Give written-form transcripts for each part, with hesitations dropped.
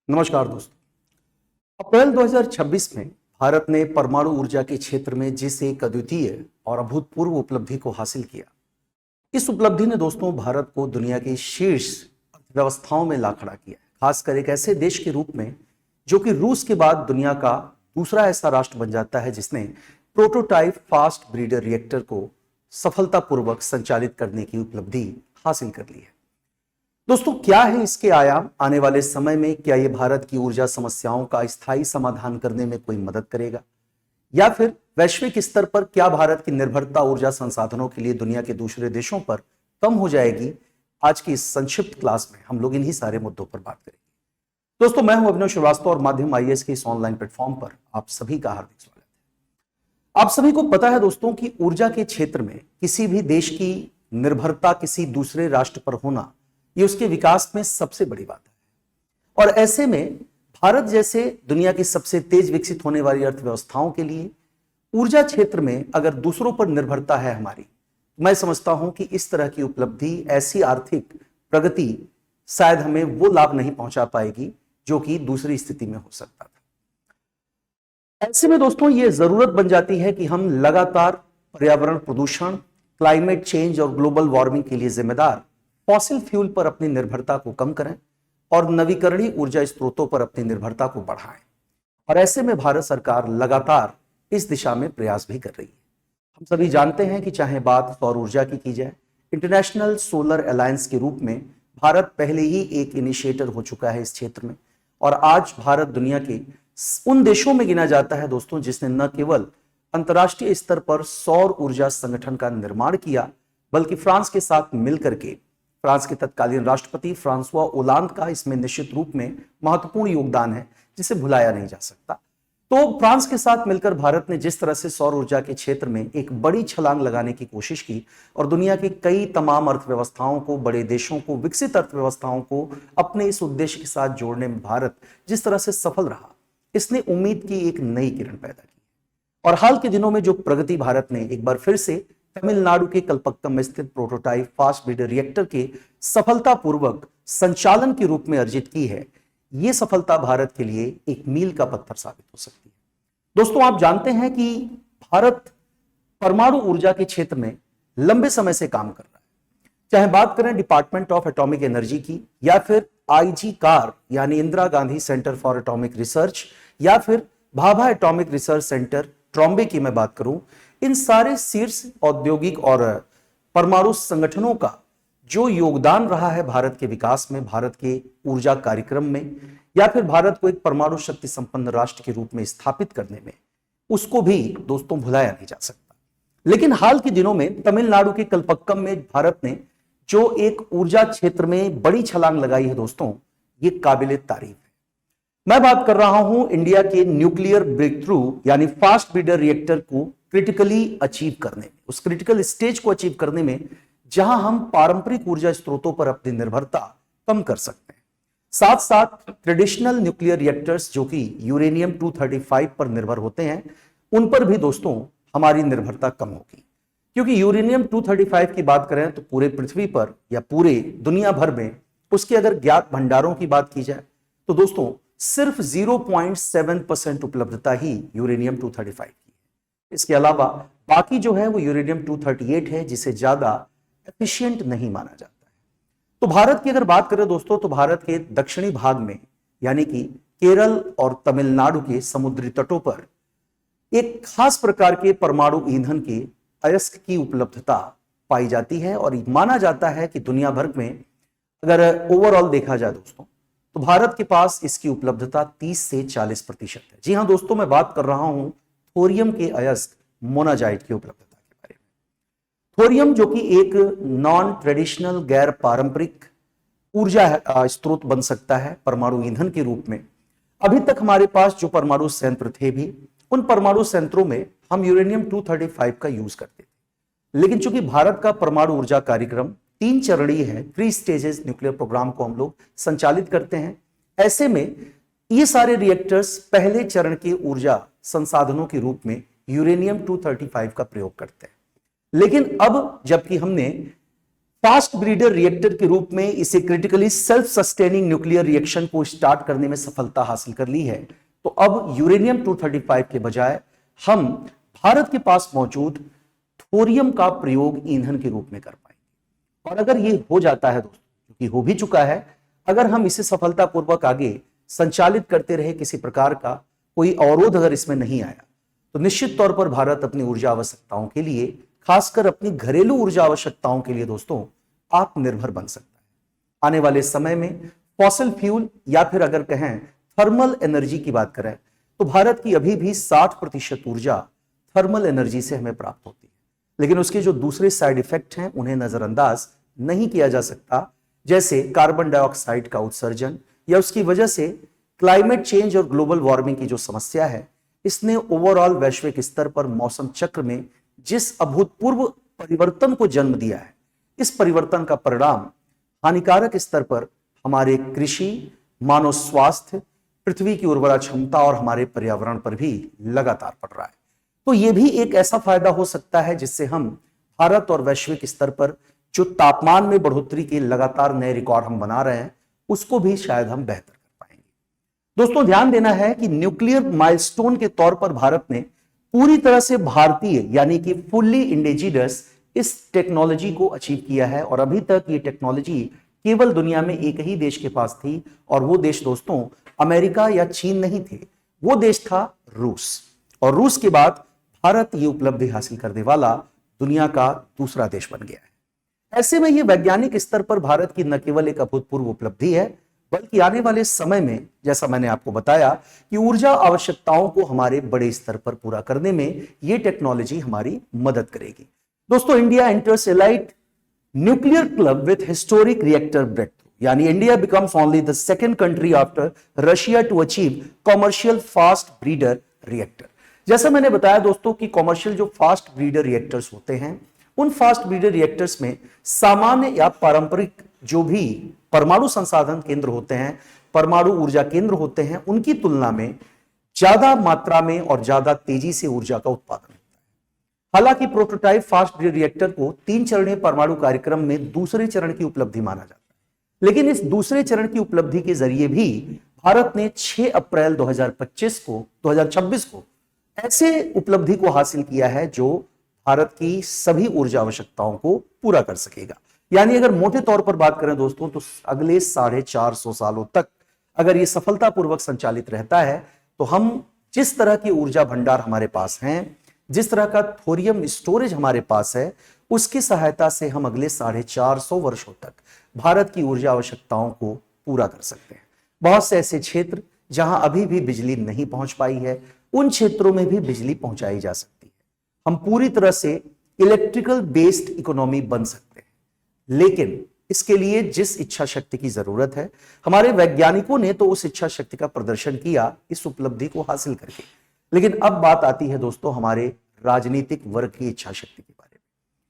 नमस्कार दोस्तों। अप्रैल 2026 में भारत ने परमाणु ऊर्जा के क्षेत्र में जिस एक अद्वितीय और अभूतपूर्व उपलब्धि को हासिल किया, इस उपलब्धि ने दोस्तों भारत को दुनिया की शीर्ष अर्थव्यवस्थाओं में ला खड़ा किया है। खासकर एक ऐसे देश के रूप में जो कि रूस के बाद दुनिया का दूसरा ऐसा राष्ट्र बन जाता है जिसने प्रोटोटाइप फास्ट ब्रीडर रिएक्टर को सफलतापूर्वक संचालित करने की उपलब्धि हासिल कर ली है। दोस्तों, क्या है इसके आयाम? आने वाले समय में क्या यह भारत की ऊर्जा समस्याओं का स्थायी समाधान करने में कोई मदद करेगा, या फिर वैश्विक स्तर पर क्या भारत की निर्भरता ऊर्जा संसाधनों के लिए दुनिया के दूसरे देशों पर कम हो जाएगी? आज की इस संक्षिप्त क्लास में हम लोग इन्हीं सारे मुद्दों पर बात करेंगे। दोस्तों, मैं हूं अभिनव श्रीवास्तव और माध्यम आईएएस के इस ऑनलाइन प्लेटफॉर्म पर आप सभी का हार्दिक स्वागत है। आप सभी को पता है दोस्तों कि ऊर्जा के क्षेत्र में किसी भी देश की निर्भरता किसी दूसरे राष्ट्र पर होना, ये उसके विकास में सबसे बड़ी बात है। और ऐसे में भारत जैसे दुनिया की सबसे तेज विकसित होने वाली अर्थव्यवस्थाओं के लिए ऊर्जा क्षेत्र में अगर दूसरों पर निर्भरता है हमारी, मैं समझता हूं कि इस तरह की उपलब्धि, ऐसी आर्थिक प्रगति शायद हमें वो लाभ नहीं पहुंचा पाएगी जो कि दूसरी स्थिति में हो सकता था। ऐसे में दोस्तों ये जरूरत बन जाती है कि हम लगातार पर्यावरण प्रदूषण, क्लाइमेट चेंज और ग्लोबल वार्मिंग के लिए जिम्मेदार फॉसिल फ्यूल पर अपनी निर्भरता को कम करें और नवीकरणीय ऊर्जा स्रोतों पर अपनी निर्भरता को बढ़ाएं। और ऐसे में भारत सरकार लगातार इस दिशा में प्रयास भी कर रही है। हम सभी जानते हैं कि चाहे बात सौर ऊर्जा की जाए, इंटरनेशनल सोलर अलायंस के रूप में भारत पहले ही एक इनिशिएटर हो चुका है इस क्षेत्र में। और आज भारत दुनिया के उन देशों में गिना जाता है दोस्तों जिसने न केवल अंतर्राष्ट्रीय स्तर पर सौर ऊर्जा संगठन का निर्माण किया, बल्कि फ्रांस के साथ मिलकर के फ्रांस के तत्कालीन राष्ट्रपति फ्रांसवा ओलांद का इसमें निश्चित रूप में महत्वपूर्ण योगदान है जिसे भुलाया नहीं जा सकता। तो फ्रांस के साथ मिलकर भारत ने जिस तरह से सौर ऊर्जा के क्षेत्र में एक बड़ी छलांग लगाने की कोशिश की और दुनिया की कई तमाम अर्थव्यवस्थाओं को, बड़े देशों को, विकसित अर्थव्यवस्थाओं को अपने इस उद्देश्य के साथ जोड़ने में भारत जिस तरह से सफल रहा, इसने उम्मीद की एक नई किरण पैदा की। और हाल के दिनों में जो प्रगति भारत ने एक बार फिर से तमिलनाडु के कलपक्कम में स्थित प्रोटोटाइप फास्ट ब्रीडर रिएक्टर के सफलतापूर्वक संचालन के रूप में अर्जित की है, यह सफलता भारत के लिए एक मील का पत्थर साबित हो सकती है। दोस्तों, आप जानते हैं कि भारत परमाणु ऊर्जा के क्षेत्र में लंबे समय से काम कर रहा है। चाहे बात करें डिपार्टमेंट ऑफ एटॉमिक एनर्जी की, या फिर आईजी कार यानी Indira Gandhi centre for atomic research, या फिर Bhabha atomic research centre Trombay की मैं बात करूं, इन सारे शीर्ष औद्योगिक और परमाणु संगठनों का जो योगदान रहा है भारत के विकास में, भारत के ऊर्जा कार्यक्रम में, या फिर भारत को एक परमाणु शक्ति संपन्न राष्ट्र के रूप में स्थापित करने में, उसको भी दोस्तों भुलाया नहीं जा सकता। लेकिन हाल के दिनों में तमिलनाडु के कलपक्कम में भारत ने जो एक ऊर्जा क्षेत्र में बड़ी छलांग लगाई है दोस्तों, ये काबिले तारीफ है। मैं बात कर रहा हूं इंडिया के न्यूक्लियर ब्रेक थ्रू यानी फास्ट ब्रीडर रिएक्टर को क्रिटिकली अचीव करने में, उस क्रिटिकल स्टेज को अचीव करने में जहां हम पारंपरिक ऊर्जा स्रोतों पर अपनी निर्भरता कम कर सकते हैं। साथ साथ ट्रेडिशनल न्यूक्लियर रिएक्टर्स जो कि यूरेनियम 235 पर निर्भर होते हैं, उन पर भी दोस्तों हमारी निर्भरता कम होगी। क्योंकि यूरेनियम 235 की बात करें तो पूरे पृथ्वी पर या पूरे दुनिया भर में उसके अगर ज्ञात भंडारों की बात की जाए तो दोस्तों सिर्फ 0.7% उपलब्धता ही यूरेनियम 235 की है। इसके अलावा बाकी जो है वो यूरेनियम 238 है, जिसे ज्यादा एफिशिएंट नहीं माना जाता है। तो भारत की अगर बात करें दोस्तों, तो भारत के दक्षिणी भाग में यानी कि केरल और तमिलनाडु के समुद्री तटों पर एक खास प्रकार के परमाणु ईंधन के अयस्क की उपलब्धता पाई जाती है। और माना जाता है कि दुनिया भर में अगर ओवरऑल देखा जाए दोस्तों, तो भारत के पास इसकी उपलब्धता 30 से 40% है। जी हां दोस्तों, मैं बात कर रहा हूं थोरियम के अयस्क मोनाजाइट की उपलब्धता के बारे में। थोरियम जो कि एक नॉन ट्रेडिशनल, गैर पारंपरिक ऊर्जा स्रोत बन सकता है परमाणु ईंधन के रूप में। अभी तक हमारे पास जो परमाणु संयंत्र थे भी, उन परमाणु संयंत्रों में हम यूरेनियम 235 का यूज करते थे। लेकिन चूंकि भारत का परमाणु ऊर्जा कार्यक्रम 3 चरणीय है, 3 स्टेजेस न्यूक्लियर प्रोग्राम को हम लोग संचालित करते हैं, ऐसे में ये सारे रिएक्टर्स पहले चरण के ऊर्जा संसाधनों के रूप में यूरेनियम 235 का प्रयोग करते हैं। लेकिन अब जबकि हमने फास्ट ब्रीडर रिएक्टर के रूप में इसे critically self sustaining nuclear reaction को स्टार्ट करने में सफलता हासिल कर ली है। तो अब यूरेनियम 235 के बजाय हम भारत के पास मौजूद थोरियम का प्रयोग ईंधन के रूप में कर पाएंगे। और अगर ये हो जाता है दोस्तों, क्योंकि हो भी चुका है, अगर हम इसे सफलतापूर्वक आगे संचालित करते रहे, किसी प्रकार का कोई अवरोध अगर इसमें नहीं आया, तो निश्चित तौर पर भारत अपनी ऊर्जा आवश्यकताओं के लिए, खासकर अपनी घरेलू ऊर्जा आवश्यकताओं के लिए दोस्तों आत्मनिर्भर बन सकता है। आने वाले समय में फॉसिल फ्यूल या फिर अगर कहें थर्मल एनर्जी की बात करें, तो भारत की अभी भी 60% ऊर्जा थर्मल एनर्जी से हमें प्राप्त होती है। लेकिन उसके जो दूसरे साइड इफेक्ट हैं उन्हें नजरअंदाज नहीं किया जा सकता, जैसे कार्बन डाइऑक्साइड का उत्सर्जन, या उसकी वजह से क्लाइमेट चेंज और ग्लोबल वार्मिंग की जो समस्या है, इसने ओवरऑल वैश्विक स्तर पर मौसम चक्र में जिस अभूतपूर्व परिवर्तन को जन्म दिया है, इस परिवर्तन का परिणाम हानिकारक स्तर पर हमारे कृषि, मानव स्वास्थ्य, पृथ्वी की उर्वरा क्षमता और हमारे पर्यावरण पर भी लगातार पड़ रहा है। तो यह भी एक ऐसा फायदा हो सकता है जिससे हम भारत और वैश्विक स्तर पर जो तापमान में बढ़ोतरी के लगातार नए रिकॉर्ड हम बना रहे हैं, उसको भी शायद हम बेहतर कर पाएंगे। दोस्तों ध्यान देना है कि न्यूक्लियर माइलस्टोन के तौर पर भारत ने पूरी तरह से भारतीय यानी कि फुल्ली इंडिजिनस इस टेक्नोलॉजी को अचीव किया है। और अभी तक ये टेक्नोलॉजी केवल दुनिया में एक ही देश के पास थी, और वो देश दोस्तों अमेरिका या चीन नहीं थे, वो देश था रूस। और रूस के बाद भारत ये उपलब्धि हासिल करने वाला दुनिया का दूसरा देश बन गया है। ऐसे में ये वैज्ञानिक स्तर पर भारत की न केवल एक अभूतपूर्व उपलब्धि है, बल्कि आने वाले समय में, जैसा मैंने आपको बताया, कि ऊर्जा आवश्यकताओं को हमारे बड़े स्तर पर पूरा करने में ये टेक्नोलॉजी हमारी मदद करेगी। दोस्तों, India enters elite nuclear club with historic reactor breakthrough, यानी India becomes only the second country after Russia to achieve commercial fast breeder reactor. जैसा मैंने बताया दोस्तों कि कॉमर्शियल जो फास्ट ब्रीडर रिएक्टर्स होते हैं, उन फास्ट ब्रीडर रिएक्टर्स में सामान्य या पारंपरिक जो भी परमाणु संसाधन केंद्र होते हैं, परमाणु ऊर्जा केंद्र होते हैं, उनकी तुलना में ज्यादा मात्रा में और ज्यादा तेजी से ऊर्जा का उत्पादन होता है। हालांकि प्रोटोटाइप फास्ट ब्रीडर रिएक्टर को 3 चरणीय परमाणु कार्यक्रम में दूसरे चरण की उपलब्धि माना जाता है। लेकिन इस दूसरे चरण की उपलब्धि के जरिए भी भारत ने 6 अप्रैल 2026 को ऐसे उपलब्धि को हासिल किया है जो भारत की सभी ऊर्जा आवश्यकताओं को पूरा कर सकेगा। यानी अगर मोटे तौर पर बात करें दोस्तों, तो अगले 450 सालों तक अगर ये सफलतापूर्वक संचालित रहता है, तो हम जिस तरह की ऊर्जा भंडार हमारे पास हैं, जिस तरह का थोरियम स्टोरेज हमारे पास है, उसकी सहायता से हम अगले 450 वर्षों तक भारत की ऊर्जा आवश्यकताओं को पूरा कर सकते हैं। बहुत से ऐसे क्षेत्र जहां अभी भी बिजली नहीं पहुंच पाई है, उन क्षेत्रों में भी बिजली पहुंचाई जा सकती है। हम पूरी तरह से इलेक्ट्रिकल बेस्ड इकोनॉमी बन सकते हैं। लेकिन इसके लिए जिस इच्छा शक्ति की जरूरत है, हमारे वैज्ञानिकों ने तो उस इच्छा शक्ति का प्रदर्शन किया इस उपलब्धि को हासिल करके। लेकिन अब बात आती है दोस्तों हमारे राजनीतिक वर्ग की इच्छा शक्ति के बारे में,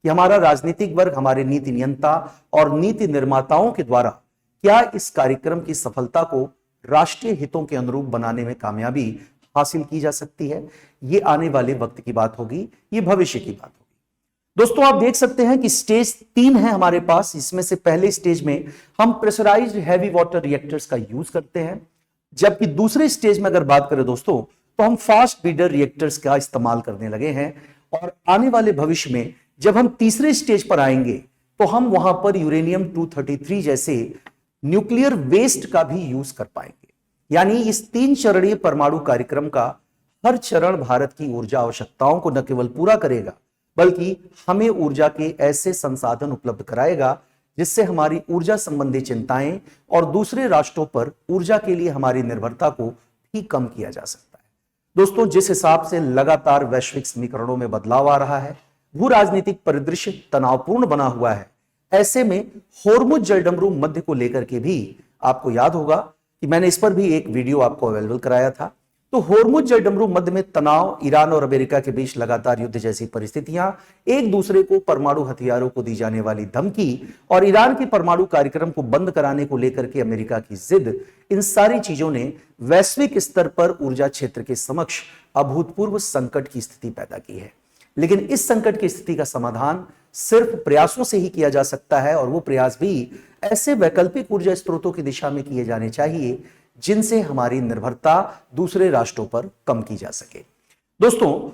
कि हमारा राजनीतिक वर्ग, हमारे नीति नियंता और नीति निर्माताओं के द्वारा क्या इस कार्यक्रम की सफलता को राष्ट्रीय हितों के अनुरूप बनाने में कामयाबी हासिल की जा सकती है। ये आने वाले वक्त की बात होगी, ये भविष्य की बात होगी। दोस्तों, आप देख सकते हैं कि स्टेज 3 है हमारे पास। इसमें से पहले स्टेज में हम प्रेशराइज्ड हैवी वाटर रिएक्टर्स का यूज करते हैं, जबकि दूसरे स्टेज में अगर बात करें दोस्तों, तो हम फास्ट ब्रीडर रिएक्टर्स का इस्तेमाल करने लगे हैं। और आने वाले भविष्य में जब हम तीसरे स्टेज पर आएंगे, तो हम वहां पर यूरेनियम 233 जैसे न्यूक्लियर वेस्ट का भी यूज कर पाएंगे। यानी इस 3 चरणीय परमाणु कार्यक्रम का हर चरण भारत की ऊर्जा आवश्यकताओं को न केवल पूरा करेगा, बल्कि हमें ऊर्जा के ऐसे संसाधन उपलब्ध कराएगा जिससे हमारी ऊर्जा संबंधी चिंताएं और दूसरे राष्ट्रों पर ऊर्जा के लिए हमारी निर्भरता को भी कम किया जा सकता है। दोस्तों, जिस हिसाब से लगातार वैश्विक समीकरणों में बदलाव आ रहा है, भू राजनीतिक परिदृश्य तनावपूर्ण बना हुआ है, ऐसे में होर्मुज जलडमरू मध्य को लेकर के भी आपको याद होगा कि मैंने इस पर भी एक वीडियो आपको अवेलेबल कराया था। तो होर्मुज जलडमरू मध्य में तनाव, ईरान और अमेरिका के बीच लगातार युद्ध जैसी परिस्थितियां, एक दूसरे को परमाणु हथियारों को दी जाने वाली धमकी और ईरान के परमाणु कार्यक्रम को बंद कराने को लेकर के अमेरिका की जिद, इन सारी चीजों ने वैश्विक स्तर पर ऊर्जा क्षेत्र के समक्ष अभूतपूर्व संकट की स्थिति पैदा की है। लेकिन इस संकट की स्थिति का समाधान सिर्फ प्रयासों से ही किया जा सकता है, और वो प्रयास भी ऐसे वैकल्पिक ऊर्जा स्रोतों की दिशा में किए जाने चाहिए जिनसे हमारी निर्भरता दूसरे राष्ट्रों पर कम की जा सके। दोस्तों,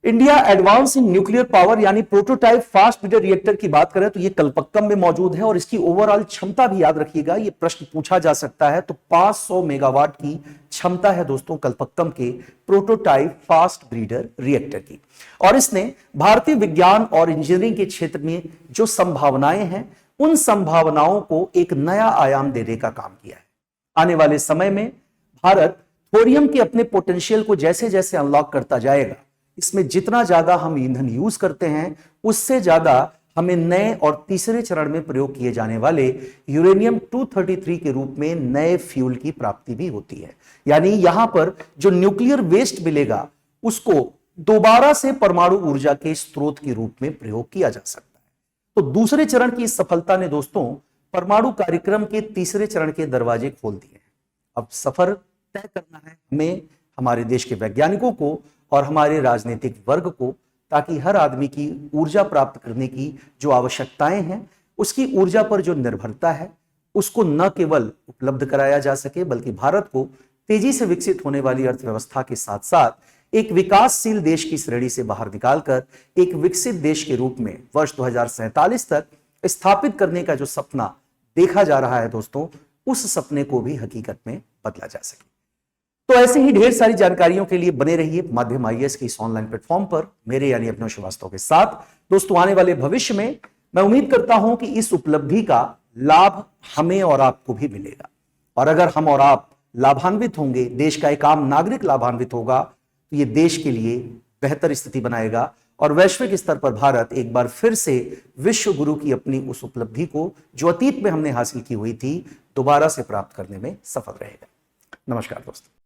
India advance in nuclear power यानी प्रोटोटाइप फास्ट ब्रीडर रिएक्टर की बात करें तो यह कलपक्कम में मौजूद है, और इसकी ओवरऑल क्षमता भी याद रखिएगा, यह प्रश्न पूछा जा सकता है। तो 500 मेगावाट की क्षमता है दोस्तों कलपक्कम के प्रोटोटाइप फास्ट ब्रीडर रिएक्टर की, और इसने भारतीय विज्ञान और इंजीनियरिंग के क्षेत्र में जो संभावनाएं हैं उन संभावनाओं को एक नया आयाम देने का काम किया है। आने वाले समय में भारत थोरियम के अपने पोटेंशियल को जैसे जैसे अनलॉक करता जाएगा, इसमें जितना ज्यादा हम ईंधन यूज करते हैं उससे ज्यादा हमें नए और तीसरे चरण में प्रयोग किए जाने वाले यूरेनियम 233 के रूप में नए फ्यूल की प्राप्ति भी होती है। यानी यहां पर जो न्यूक्लियर वेस्ट मिलेगा उसको दोबारा से परमाणु ऊर्जा के स्रोत के रूप में प्रयोग किया जा सकता है। तो दूसरे चरण की इस सफलता ने दोस्तों परमाणु कार्यक्रम के तीसरे चरण के दरवाजे खोल दिए हैं। अब सफर तय करना है हमें, हमारे देश के वैज्ञानिकों को और हमारे राजनीतिक वर्ग को, ताकि हर आदमी की ऊर्जा प्राप्त करने की जो आवश्यकताएं हैं, उसकी ऊर्जा पर जो निर्भरता है उसको न केवल उपलब्ध कराया जा सके, बल्कि भारत को तेजी से विकसित होने वाली अर्थव्यवस्था के साथ साथ एक विकासशील देश की श्रेणी से बाहर निकालकर एक विकसित देश के रूप में वर्ष 2047 तक स्थापित करने का जो सपना देखा जा रहा है दोस्तों, उस सपने को भी हकीकत में बदला जा सके। तो ऐसे ही ढेर सारी जानकारियों के लिए बने रहिए माध्यम आईएएस के इस ऑनलाइन प्लेटफॉर्म पर मेरे यानी अभिनव श्रीवास्तव के साथ। दोस्तों, आने वाले भविष्य में मैं उम्मीद करता हूं कि इस उपलब्धि का लाभ हमें और आपको भी मिलेगा, और अगर हम और आप लाभान्वित होंगे, देश का एक आम नागरिक लाभान्वित होगा, तो ये देश के लिए बेहतर स्थिति बनाएगा और वैश्विक स्तर पर भारत एक बार फिर से विश्व गुरु की अपनी उस उपलब्धि को जो अतीत में हमने हासिल की हुई थी दोबारा से प्राप्त करने में सफल रहेगा। नमस्कार दोस्तों।